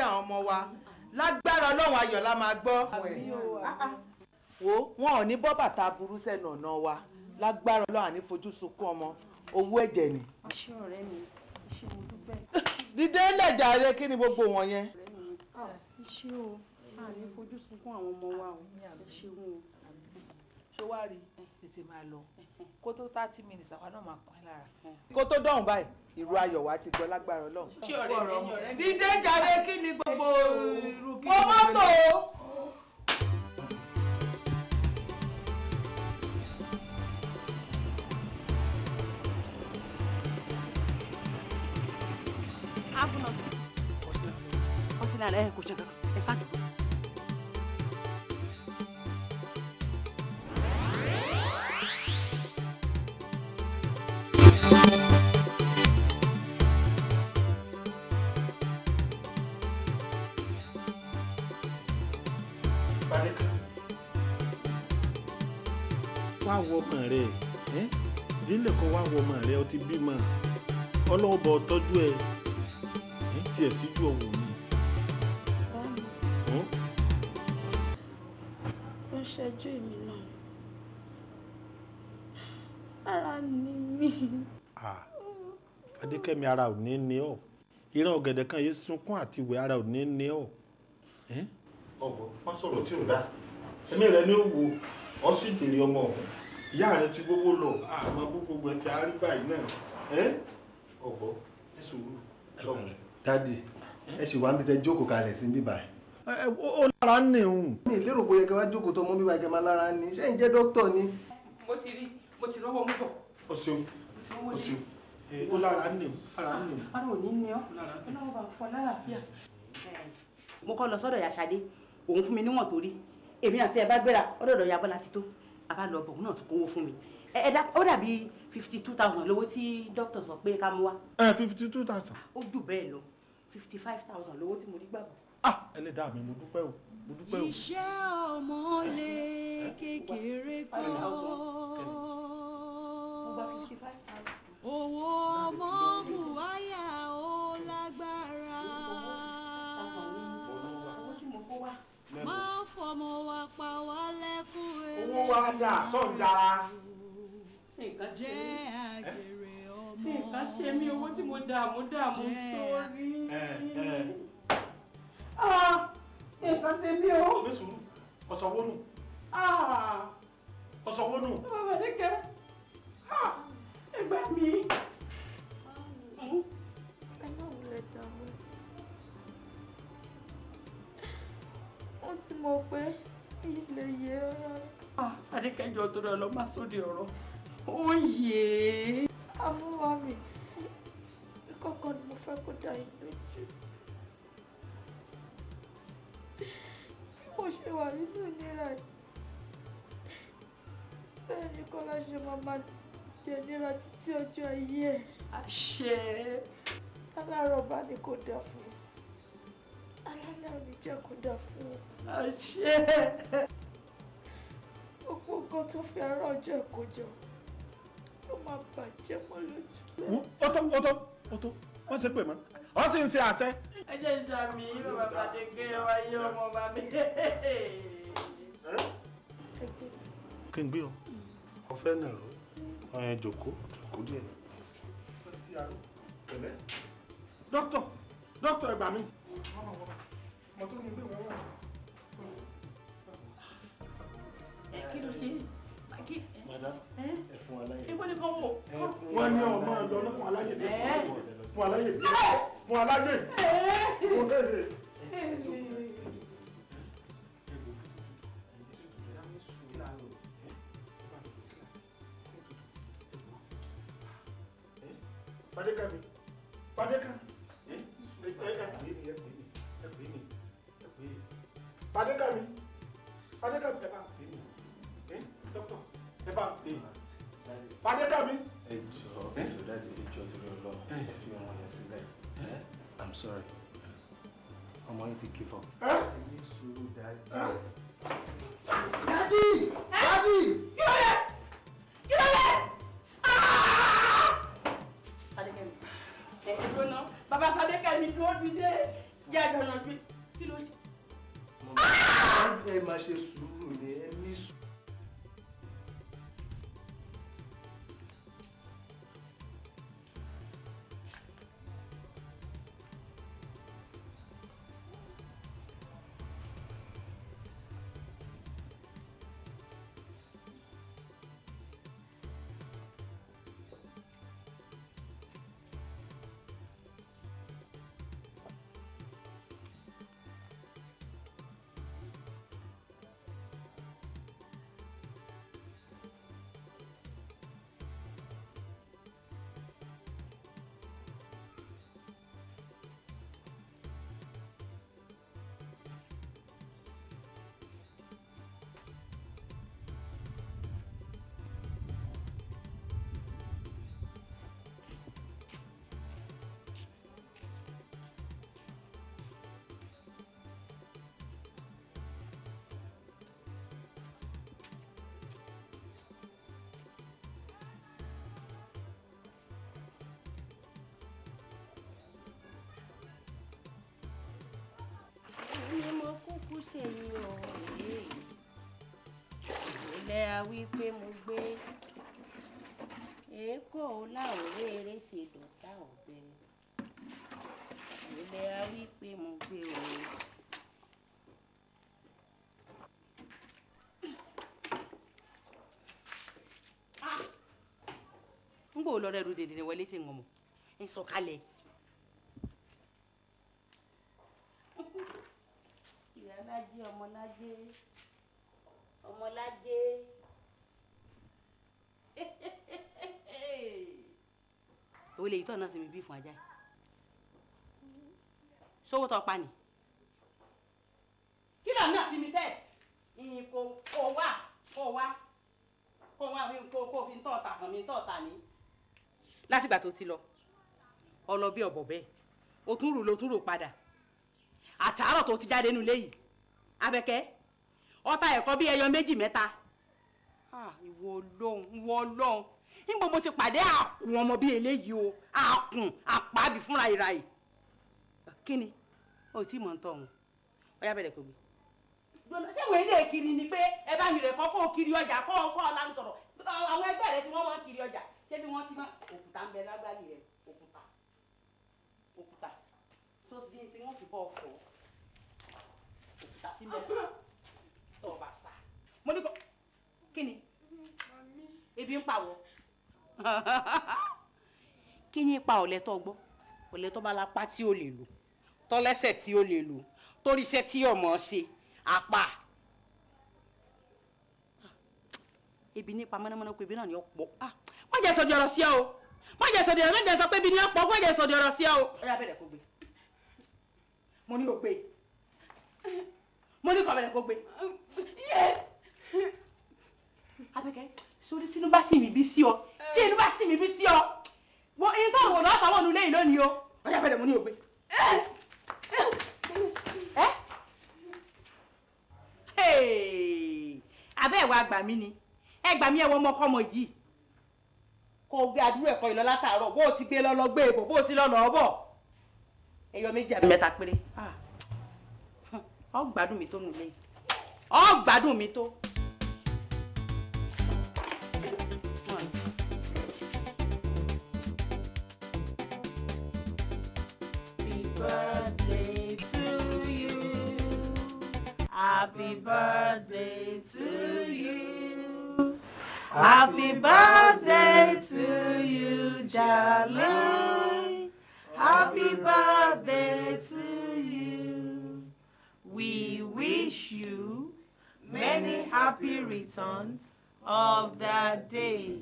àwọn ọmọ wa lágbára Ọlọ́run ayọ̀ la máa gbọ́. wo wọn ò ní bọ́ bàtà burú sẹ́nu ọ̀nà wa lágbára Ọlọ́run àní fojú sunkún ọmọ owó ẹ̀jẹ̀ ni. iṣẹ́ ọ̀rẹ́ mi iṣẹ́ mo dúpẹ́. dídé lẹ́jàre kí ni gbogbo wọn yẹn. iṣẹ́ o àní fojú sunkún àwọn ọmọ wa o ṣeun o. ṣé wàá rí tètè máa lọ kó tó 30 minutes àwa náà máa kàn án lára. kó tó dọ̀hún báyìí ìró ayọ̀ wa ti gbọ́ lágbára Ọlọ́run. ṣé ọ̀rẹ́ mi dídé jàre kí ni gbogbo irú kí ni. mo mọ́tò. Ọtí náà ẹ kò ṣe kankan ẹ sáà dùn. wá wọ ọmọ rẹ ìdílé kan wá wọ ọmọ rẹ ó ti bímọ Ọlọ́run bọ̀ tọ́jú ẹ tiẹ̀ síjú ọ̀wọ̀ mi. ó ṣẹ́jú èmi náà ara ni mí. Adékẹ́mi ara ò ní ní ọ ìran ọ̀gẹ̀dẹ̀ kan yìí sunkún àti ìwé ara ò ní ní ọ. ọ̀gbọ́n wọ́n sọ̀rọ̀ tí ò dáa ẹ̀mí rẹ ní òwò ọ sì jèrè ọmọ ọ̀hún ìyá rẹ ti gbówó lọ àmọ́ gbogbo ẹ̀ ti àárí báyìí náà ọ̀gbọ́n ẹ sùúrù sọ̀rọ̀. dádì ẹ ṣì wá ń bí tẹ jókòó kalẹ̀ sí bíbá ẹ̀. ó lára ń nì ń. mi ì lérò bóyá kẹ wá jókòó tó mú bíbá ẹ̀ kẹ máa lára ní ṣé ń jẹ́ dókítà ni. mo ti rọ́wọ́ mú bọ̀. o ṣeun o ṣeun ó lára ń nì ń lára ń nì ń. ara ò ní ní ọ ọlọ́run bá fún ọ lálàáfíà. mo kọ́ lọ sọ́dọ̀ ìyá Ṣadé òun fún mi níwọ̀n tó rí èmi àti ẹ bá gbéra ọ̀dọ̀ ìyá Bọ́lá ti tó a bá lọ bọ̀ òun náà tún kówó fún mi ó dàbí 52,000 lówó tí dókítà sọ pé ká mú wá. 52,000. ó jù bẹ́ẹ̀ lọ 55,000 lówó tí mo rí gbàgbọ́. ẹlẹ́dàá mi mo dúpẹ́ o mo dúpẹ́ o. iṣẹ́ ọmọ lè kékeré kọ́ owó ọmọ bùháyà ó lágbára máa fọmọ wa pa wá lẹ́kùn èrè owó wa dà tó ń dára. jẹ́ àjèrè ọmọ. nǹkan ṣe mí owó tí mo dààmú sórí. nǹkan ṣe mí o. ọ̀sọ̀wọ́nù. ọ̀sọ̀wọ́nù. bàbá Adékẹ́ ẹgbẹ́ mi. ẹ má wulẹ̀ dààmú. ó ti mọ̀ pé ilé yẹ ọ́. Adékẹ́ jọ tó rẹ̀ lọ má sóde ọ̀rọ̀ ó yé. àmúwá mi kọ́kọ́ ni mo fẹ́ kó dá yín lójú. bí mo ṣe wà nínú ìnira yìí bẹ́ẹ̀ ni Kọ́lá ṣe máa jẹ níra títí ọjọ́ ayé ẹ̀. àṣẹ. alárọ̀ bá ní kó dà fún un alálẹ̀ ò ní jẹ́ kó dà fún un. àṣẹ. gbogbo nǹkan tó fi ara ọjọ́ ẹ̀kọ́ jọ ló máa bàjẹ́ mọ́ lójú. ó tó wọ́n ṣe pè mọ́ ọ sì ń ṣe àṣẹ. ẹ jẹ́ ìjà mi bàbá Adékẹ́ wáyé ọmọ bàbá mi. kí n gbé ọ ọfẹ náà rọ ọyàn jòkó díẹ̀. dókítà ẹ gbà mí. kí ló ṣe madam ẹ fún wa láyè. ìwé ni kò wò. wọ́n ní ọmọ ẹ lọ fún aláyè dé fún aláyè dé fún aláyè. Fadékẹ́mi Fadékẹ́mi Fadékẹ́mi Fadékẹ́mi ẹ bá pè mí dókítà ẹ bá pè mí Fadékẹ́mi. ẹ jọ dájú ìjọ torí Ọlọ́run ẹ fi ọmọ yẹn sílẹ̀. I'm sorry ọmọ yẹn ti give up. ẹ ní sùúrù dájú. dadi dadi. kí ló dé kí ló dé. Fadékẹ́mi ẹ dúró náà bàbá Fadékẹ́mi dúró dìde jẹ́ àjọ yanjú kí ló ṣe. ẹ máa ṣe sùúrù ni ẹ ní sùúrù. ni mo kúkú ṣe yìí o ilẹ̀ awí pé mo gbé èkó láòrè eré ṣe dọ̀tá ọ̀bẹ ilẹ̀ awí pé mo gbé o. ń gbọ́ lọ rẹ̀ ru dèdè wọlé tí ń mọ̀ ń sọ kalẹ̀. ìyálájé ọmọlájé ọmọlájé òwe lè yí tọ́ náà sí mi bí fún ajá yìí sówó tó pa ni kí ló náà sí mi sẹ́ẹ̀ ìyìn kò wá kó fi ń tọ́ ọ̀tà hàn mí ń tọ́ ọ̀tà ní. látìgbà tó ti lọ ọlọ bí ọ̀bọ̀ bẹ́ẹ̀ o tún rò padà àtàárọ̀ tó ti jáde nínú ilé yìí Abẹ́kẹ́ ọta ẹ̀kọ́ bí ẹyọ méjì mẹ́ta ìwọ Ọlọ́run níbo mo ti pàdé àkùn ọmọ bíi eléyìí o àkùn àpábì fúnra ìra yìí kí ni o tí mọ̀ ń tọ̀ ọ̀hún ọyá bẹ̀rẹ̀ kò gbé. ṣé ìwé ilé kiri ni pé ẹ bá mi rẹ̀ kọ́ kó o kiri ọjà kọ́ ọ lánàá sọ̀rọ̀ àwọn ẹgbẹ́ rẹ tí wọ́n máa ń kiri ọjà ṣé bí wọ́n ti máa òkúta ń bẹ lágbàlì rẹ òkúta tó ti di tí wọ́n fi bọ́ fọ́ òkúta tí mẹ́ tọ́ ọba sá mo ní kọ́ kí ni ebi ń pàwọ́ kí ni ipa ọ̀lẹ́ tó gbọ́ ọ̀lẹ́ tó bá lápá tí ó lè lò tọ́lẹ́sẹ̀ tí ó lè lò toríṣẹ́ tí ọmọ ṣe apá ebi nípa mọ́nàmọ́ná pé ebi náà ni ó pọ̀ má jẹ́ sọ di ọ̀rọ̀ sí ọ o má jẹ́ sọ di ọ̀rọ̀ má jẹ́ sọ pé ebi ni ó pọ̀ má jẹ́ sọ di ọ̀rọ̀ sí ọ o ó yá bẹ̀rẹ̀ kó gbé mo ní o gbé mo ní kó bẹ̀rẹ̀ kó gbé Abẹ́kẹ́ sórí tí inú bá sì mí bí sí ọ tí inú bá sì mí bí sí ọ wọ́n iye tó wọ̀ lọ́tọ̀ wọ́n nu lẹ́yìn lónìí o ó yá bẹ̀rẹ̀ mo ní o gbé abẹ́ ẹ̀wọ̀ àgbà mi ni ẹgbà mi ẹ̀wọ̀ ọmọkọ́mọ yìí kó o gbé àdúrà ẹ̀kọ́ ìlọ látàárọ̀ bó o ti gbé lọ gbé èbò bó o ti lọ́nà ọ̀bọ̀ ẹyọ méjì àbí mẹ́ta péré ọ gbádùn mi tó nù lẹ́yìn ọ gbádùn mi tó. Birthday to you. Happy birthday to you. Happy birthday to you, darling. Happy birthday to you. We wish you many happy returns of that day,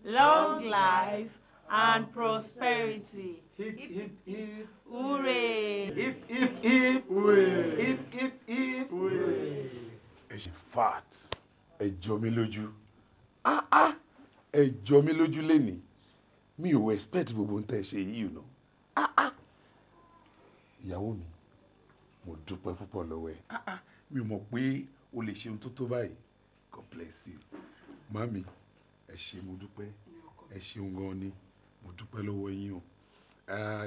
long life and prosperity. Hip, hip, hip. Hooray! Hip, hip, hip. Hooray! Hip, hip, hip. Hooray! In fact, ẹ jọ mí lójú. Ẹ jọ mí lójú lénìí. Mi ò expect gbogbo ń tẹ́ ṣe yìí you know. Ìyàwó mi, mo dúpẹ́ púpọ̀ lọ́wọ́ ẹ. Mi ò mọ̀ pé o lè ṣe ohun tó tó báyìí. God bless you. Mami, ẹ ṣé mo dúpẹ́. Ẹ ṣeun gan ni. Mo dúpẹ́ lọ́wọ́ yín o.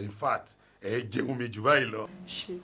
In fact, ẹ jẹun mi jù báyìí lọ. ṣe